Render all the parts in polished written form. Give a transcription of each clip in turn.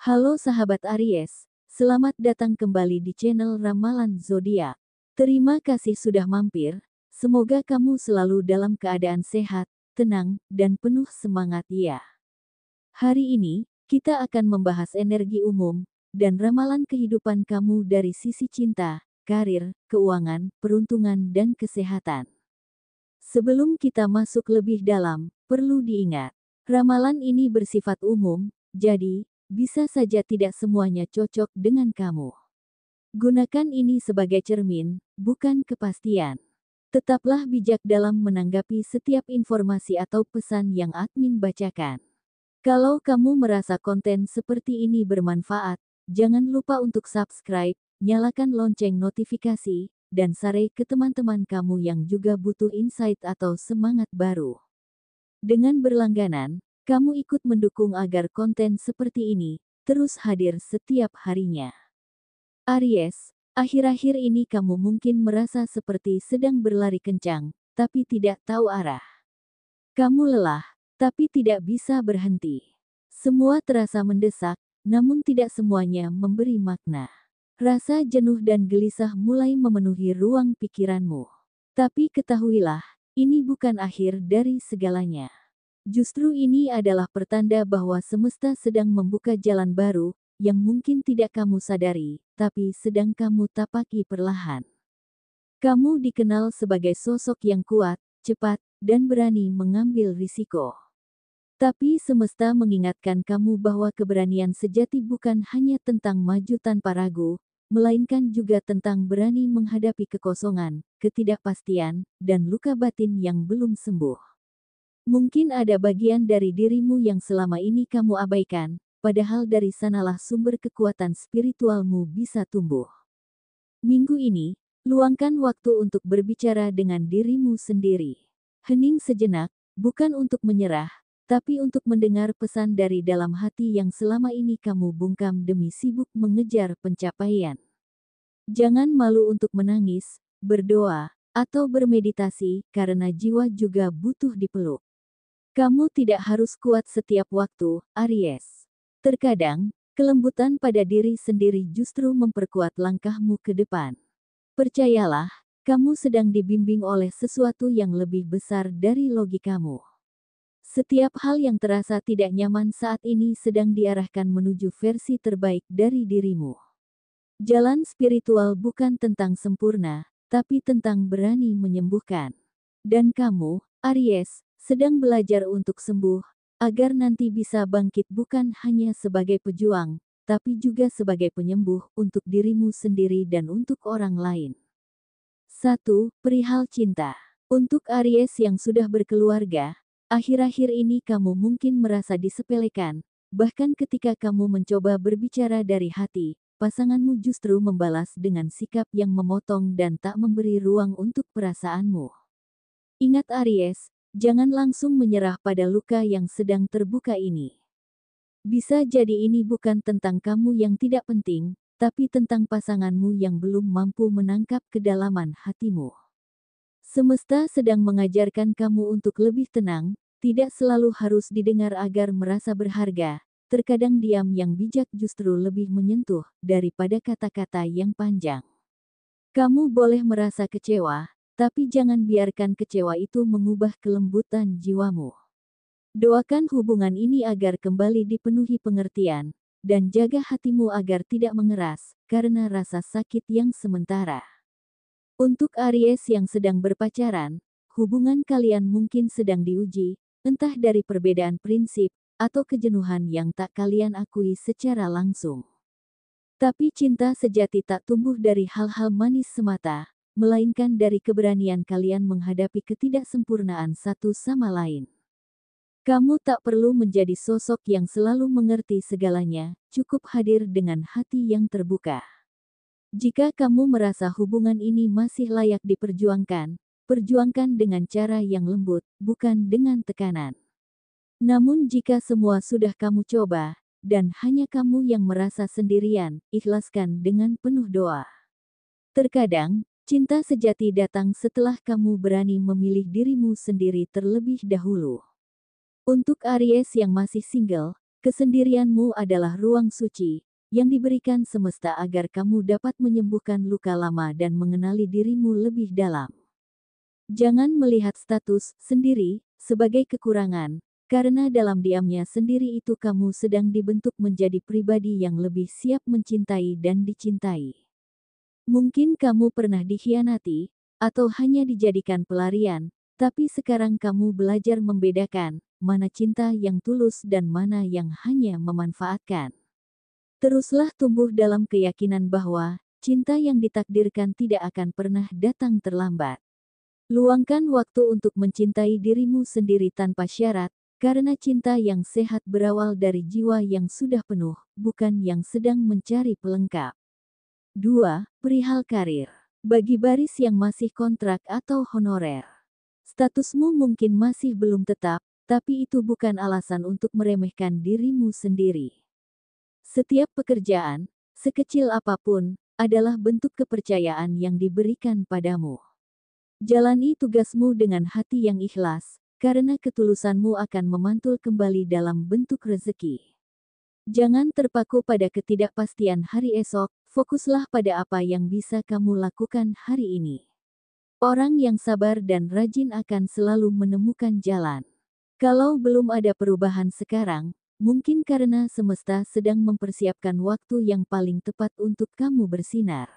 Halo sahabat Aries, selamat datang kembali di channel Ramalan Zodiak. Terima kasih sudah mampir, semoga kamu selalu dalam keadaan sehat, tenang, dan penuh semangat ya. Hari ini, kita akan membahas energi umum, dan ramalan kehidupan kamu dari sisi cinta, karir, keuangan, peruntungan, dan kesehatan. Sebelum kita masuk lebih dalam, perlu diingat, ramalan ini bersifat umum, jadi bisa saja tidak semuanya cocok dengan kamu. Gunakan ini sebagai cermin, bukan kepastian. Tetaplah bijak dalam menanggapi setiap informasi atau pesan yang admin bacakan. Kalau kamu merasa konten seperti ini bermanfaat, jangan lupa untuk subscribe, nyalakan lonceng notifikasi, dan share ke teman-teman kamu yang juga butuh insight atau semangat baru. Dengan berlangganan, kamu ikut mendukung agar konten seperti ini terus hadir setiap harinya. Aries, akhir-akhir ini kamu mungkin merasa seperti sedang berlari kencang, tapi tidak tahu arah. Kamu lelah, tapi tidak bisa berhenti. Semua terasa mendesak, namun tidak semuanya memberi makna. Rasa jenuh dan gelisah mulai memenuhi ruang pikiranmu. Tapi ketahuilah, ini bukan akhir dari segalanya. Justru ini adalah pertanda bahwa semesta sedang membuka jalan baru, yang mungkin tidak kamu sadari, tapi sedang kamu tapaki perlahan. Kamu dikenal sebagai sosok yang kuat, cepat, dan berani mengambil risiko. Tapi semesta mengingatkan kamu bahwa keberanian sejati bukan hanya tentang maju tanpa ragu, melainkan juga tentang berani menghadapi kekosongan, ketidakpastian, dan luka batin yang belum sembuh. Mungkin ada bagian dari dirimu yang selama ini kamu abaikan, padahal dari sanalah sumber kekuatan spiritualmu bisa tumbuh. Minggu ini, luangkan waktu untuk berbicara dengan dirimu sendiri. Hening sejenak, bukan untuk menyerah, tapi untuk mendengar pesan dari dalam hati yang selama ini kamu bungkam demi sibuk mengejar pencapaian. Jangan malu untuk menangis, berdoa, atau bermeditasi, karena jiwa juga butuh dipeluk. Kamu tidak harus kuat setiap waktu, Aries. Terkadang, kelembutan pada diri sendiri justru memperkuat langkahmu ke depan. Percayalah, kamu sedang dibimbing oleh sesuatu yang lebih besar dari logikamu. Setiap hal yang terasa tidak nyaman saat ini sedang diarahkan menuju versi terbaik dari dirimu. Jalan spiritual bukan tentang sempurna, tapi tentang berani menyembuhkan. Dan kamu, Aries, sedang belajar untuk sembuh, agar nanti bisa bangkit bukan hanya sebagai pejuang, tapi juga sebagai penyembuh untuk dirimu sendiri dan untuk orang lain. 1. Perihal cinta. Untuk Aries yang sudah berkeluarga, akhir-akhir ini kamu mungkin merasa disepelekan, bahkan ketika kamu mencoba berbicara dari hati, pasanganmu justru membalas dengan sikap yang memotong dan tak memberi ruang untuk perasaanmu. Ingat Aries, jangan langsung menyerah pada luka yang sedang terbuka ini. Bisa jadi ini bukan tentang kamu yang tidak penting, tapi tentang pasanganmu yang belum mampu menangkap kedalaman hatimu. Semesta sedang mengajarkan kamu untuk lebih tenang, tidak selalu harus didengar agar merasa berharga. Terkadang diam yang bijak justru lebih menyentuh daripada kata-kata yang panjang. Kamu boleh merasa kecewa, tapi jangan biarkan kecewa itu mengubah kelembutan jiwamu. Doakan hubungan ini agar kembali dipenuhi pengertian, dan jaga hatimu agar tidak mengeras, karena rasa sakit yang sementara. Untuk Aries yang sedang berpacaran, hubungan kalian mungkin sedang diuji, entah dari perbedaan prinsip, atau kejenuhan yang tak kalian akui secara langsung. Tapi cinta sejati tak tumbuh dari hal-hal manis semata, melainkan dari keberanian kalian menghadapi ketidaksempurnaan satu sama lain. Kamu tak perlu menjadi sosok yang selalu mengerti segalanya, cukup hadir dengan hati yang terbuka. Jika kamu merasa hubungan ini masih layak diperjuangkan, perjuangkan dengan cara yang lembut, bukan dengan tekanan. Namun jika semua sudah kamu coba, dan hanya kamu yang merasa sendirian, ikhlaskan dengan penuh doa. Terkadang, cinta sejati datang setelah kamu berani memilih dirimu sendiri terlebih dahulu. Untuk Aries yang masih single, Kesendirianmu adalah ruang suci yang diberikan semesta agar kamu dapat menyembuhkan luka lama dan mengenali dirimu lebih dalam. Jangan melihat status sendiri sebagai kekurangan, karena dalam diamnya sendiri itu kamu sedang dibentuk menjadi pribadi yang lebih siap mencintai dan dicintai. Mungkin kamu pernah dikhianati, atau hanya dijadikan pelarian, tapi sekarang kamu belajar membedakan mana cinta yang tulus dan mana yang hanya memanfaatkan. Teruslah tumbuh dalam keyakinan bahwa cinta yang ditakdirkan tidak akan pernah datang terlambat. Luangkan waktu untuk mencintai dirimu sendiri tanpa syarat, karena cinta yang sehat berawal dari jiwa yang sudah penuh, bukan yang sedang mencari pelengkap. 2. Perihal karir. Bagi baris yang masih kontrak atau honorer, statusmu mungkin masih belum tetap, tapi itu bukan alasan untuk meremehkan dirimu sendiri. Setiap pekerjaan, sekecil apapun, adalah bentuk kepercayaan yang diberikan padamu. Jalani tugasmu dengan hati yang ikhlas, karena ketulusanmu akan memantul kembali dalam bentuk rezeki. Jangan terpaku pada ketidakpastian hari esok, fokuslah pada apa yang bisa kamu lakukan hari ini. Orang yang sabar dan rajin akan selalu menemukan jalan. Kalau belum ada perubahan sekarang, mungkin karena semesta sedang mempersiapkan waktu yang paling tepat untuk kamu bersinar.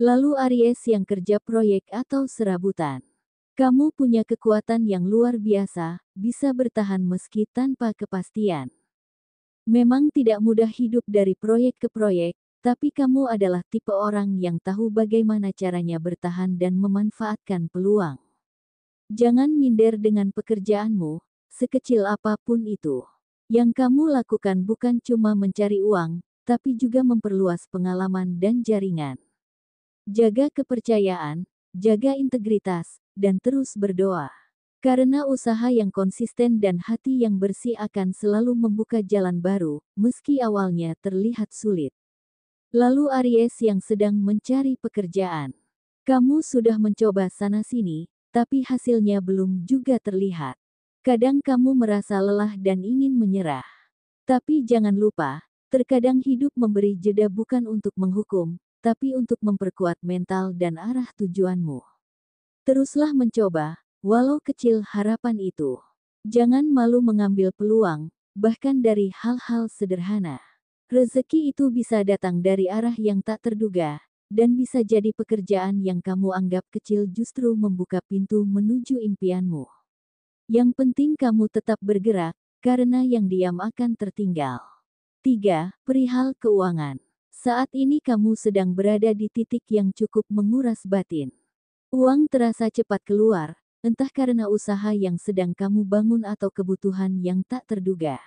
Lalu Aries yang kerja proyek atau serabutan. Kamu punya kekuatan yang luar biasa, bisa bertahan meski tanpa kepastian. Memang tidak mudah hidup dari proyek ke proyek, tapi kamu adalah tipe orang yang tahu bagaimana caranya bertahan dan memanfaatkan peluang. Jangan minder dengan pekerjaanmu, sekecil apapun itu. Yang kamu lakukan bukan cuma mencari uang, tapi juga memperluas pengalaman dan jaringan. Jaga kepercayaan, jaga integritas, dan terus berdoa. Karena usaha yang konsisten dan hati yang bersih akan selalu membuka jalan baru, meski awalnya terlihat sulit. Lalu Aries yang sedang mencari pekerjaan. Kamu sudah mencoba sana-sini, tapi hasilnya belum juga terlihat. Kadang kamu merasa lelah dan ingin menyerah. Tapi jangan lupa, terkadang hidup memberi jeda bukan untuk menghukum, tapi untuk memperkuat mental dan arah tujuanmu. Teruslah mencoba, walau kecil harapan itu. Jangan malu mengambil peluang, bahkan dari hal-hal sederhana. Rezeki itu bisa datang dari arah yang tak terduga, dan bisa jadi pekerjaan yang kamu anggap kecil justru membuka pintu menuju impianmu. Yang penting kamu tetap bergerak, karena yang diam akan tertinggal. 3. Perihal keuangan. Saat ini kamu sedang berada di titik yang cukup menguras batin. Uang terasa cepat keluar, entah karena usaha yang sedang kamu bangun atau kebutuhan yang tak terduga.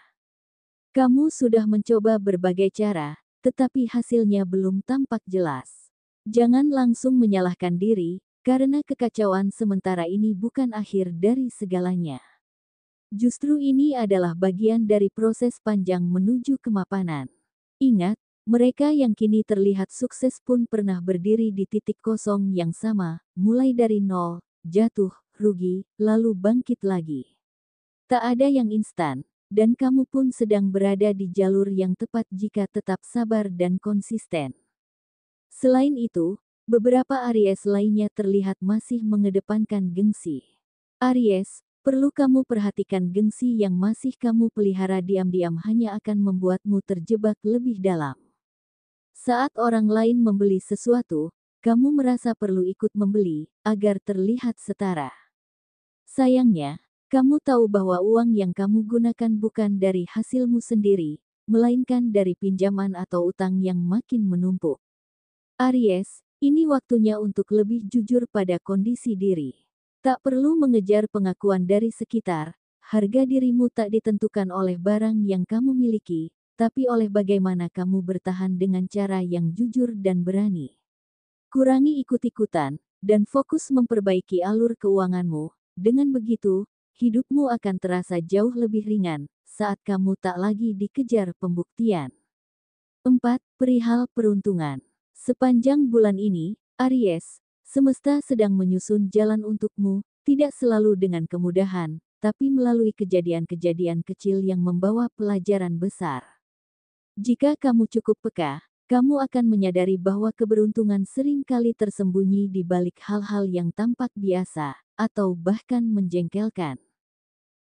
Kamu sudah mencoba berbagai cara, tetapi hasilnya belum tampak jelas. Jangan langsung menyalahkan diri, karena kekacauan sementara ini bukan akhir dari segalanya. Justru ini adalah bagian dari proses panjang menuju kemapanan. Ingat, mereka yang kini terlihat sukses pun pernah berdiri di titik kosong yang sama, mulai dari nol, jatuh, rugi, lalu bangkit lagi. Tak ada yang instan. Dan kamu pun sedang berada di jalur yang tepat jika tetap sabar dan konsisten. Selain itu, beberapa Aries lainnya terlihat masih mengedepankan gengsi. Aries, perlu kamu perhatikan gengsi yang masih kamu pelihara diam-diam hanya akan membuatmu terjebak lebih dalam. Saat orang lain membeli sesuatu, kamu merasa perlu ikut membeli, agar terlihat setara. Sayangnya, kamu tahu bahwa uang yang kamu gunakan bukan dari hasilmu sendiri, melainkan dari pinjaman atau utang yang makin menumpuk. Aries, ini waktunya untuk lebih jujur pada kondisi diri. Tak perlu mengejar pengakuan dari sekitar, harga dirimu tak ditentukan oleh barang yang kamu miliki, tapi oleh bagaimana kamu bertahan dengan cara yang jujur dan berani. Kurangi ikut-ikutan, dan fokus memperbaiki alur keuanganmu. Dengan begitu, hidupmu akan terasa jauh lebih ringan saat kamu tak lagi dikejar pembuktian. 4. Perihal peruntungan. Sepanjang bulan ini, Aries, semesta sedang menyusun jalan untukmu, tidak selalu dengan kemudahan, tapi melalui kejadian-kejadian kecil yang membawa pelajaran besar. Jika kamu cukup peka, kamu akan menyadari bahwa keberuntungan sering kali tersembunyi di balik hal-hal yang tampak biasa, atau bahkan menjengkelkan.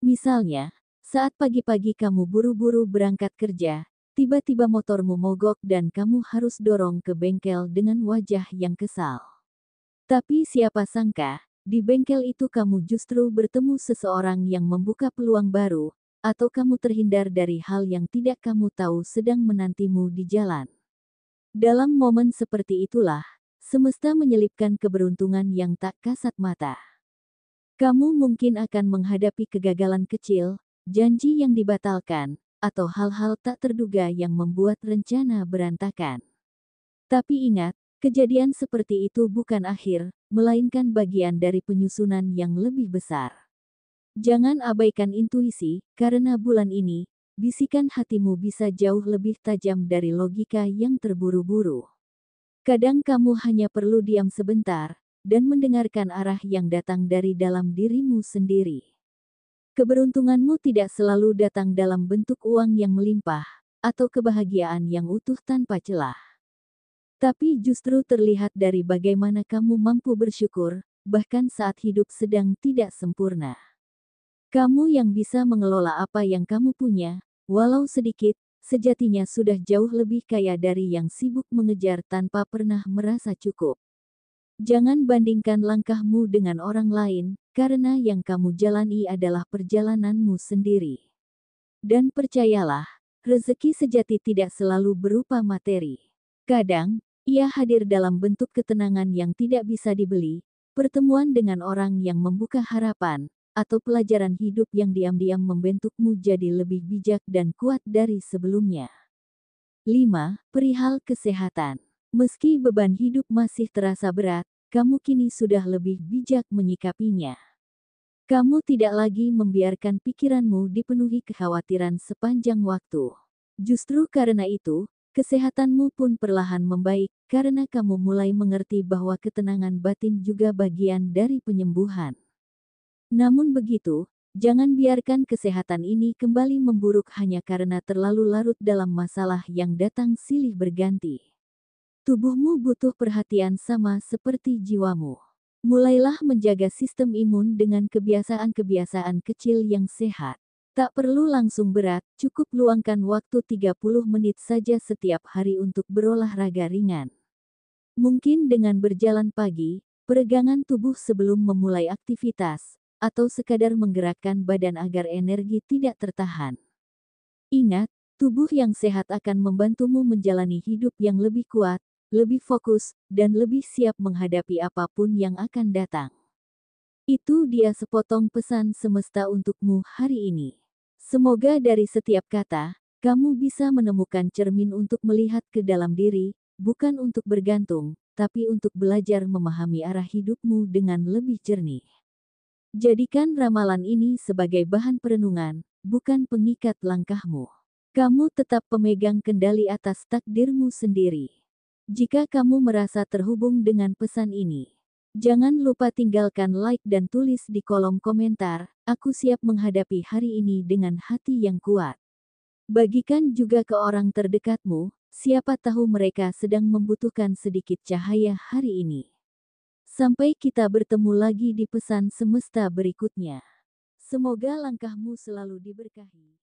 Misalnya, saat pagi-pagi kamu buru-buru berangkat kerja, tiba-tiba motormu mogok dan kamu harus dorong ke bengkel dengan wajah yang kesal. Tapi siapa sangka, di bengkel itu kamu justru bertemu seseorang yang membuka peluang baru, atau kamu terhindar dari hal yang tidak kamu tahu sedang menantimu di jalan. Dalam momen seperti itulah, semesta menyelipkan keberuntungan yang tak kasat mata. Kamu mungkin akan menghadapi kegagalan kecil, janji yang dibatalkan, atau hal-hal tak terduga yang membuat rencana berantakan. Tapi ingat, kejadian seperti itu bukan akhir, melainkan bagian dari penyusunan yang lebih besar. Jangan abaikan intuisi, karena bulan ini, bisikan hatimu bisa jauh lebih tajam dari logika yang terburu-buru. Kadang kamu hanya perlu diam sebentar, dan mendengarkan arah yang datang dari dalam dirimu sendiri. Keberuntunganmu tidak selalu datang dalam bentuk uang yang melimpah, atau kebahagiaan yang utuh tanpa celah. Tapi justru terlihat dari bagaimana kamu mampu bersyukur, bahkan saat hidup sedang tidak sempurna. Kamu yang bisa mengelola apa yang kamu punya, walau sedikit, sejatinya sudah jauh lebih kaya dari yang sibuk mengejar tanpa pernah merasa cukup. Jangan bandingkan langkahmu dengan orang lain, karena yang kamu jalani adalah perjalananmu sendiri. Dan percayalah, rezeki sejati tidak selalu berupa materi. Kadang, ia hadir dalam bentuk ketenangan yang tidak bisa dibeli, pertemuan dengan orang yang membuka harapan, atau pelajaran hidup yang diam-diam membentukmu jadi lebih bijak dan kuat dari sebelumnya. 5. Perihal kesehatan. Meski beban hidup masih terasa berat, kamu kini sudah lebih bijak menyikapinya. Kamu tidak lagi membiarkan pikiranmu dipenuhi kekhawatiran sepanjang waktu. Justru karena itu, kesehatanmu pun perlahan membaik, karena kamu mulai mengerti bahwa ketenangan batin juga bagian dari penyembuhan. Namun begitu, jangan biarkan kesehatan ini kembali memburuk hanya karena terlalu larut dalam masalah yang datang silih berganti. Tubuhmu butuh perhatian sama seperti jiwamu. Mulailah menjaga sistem imun dengan kebiasaan-kebiasaan kecil yang sehat. Tak perlu langsung berat, cukup luangkan waktu 30 menit saja setiap hari untuk berolahraga ringan. Mungkin dengan berjalan pagi, peregangan tubuh sebelum memulai aktivitas, atau sekadar menggerakkan badan agar energi tidak tertahan. Ingat, tubuh yang sehat akan membantumu menjalani hidup yang lebih kuat, lebih fokus, dan lebih siap menghadapi apapun yang akan datang. Itu dia sepotong pesan semesta untukmu hari ini. Semoga dari setiap kata, kamu bisa menemukan cermin untuk melihat ke dalam diri, bukan untuk bergantung, tapi untuk belajar memahami arah hidupmu dengan lebih jernih. Jadikan ramalan ini sebagai bahan perenungan, bukan pengikat langkahmu. Kamu tetap pemegang kendali atas takdirmu sendiri. Jika kamu merasa terhubung dengan pesan ini, jangan lupa tinggalkan like dan tulis di kolom komentar, "Aku siap menghadapi hari ini dengan hati yang kuat." Bagikan juga ke orang terdekatmu, siapa tahu mereka sedang membutuhkan sedikit cahaya hari ini. Sampai kita bertemu lagi di pesan semesta berikutnya. Semoga langkahmu selalu diberkahi.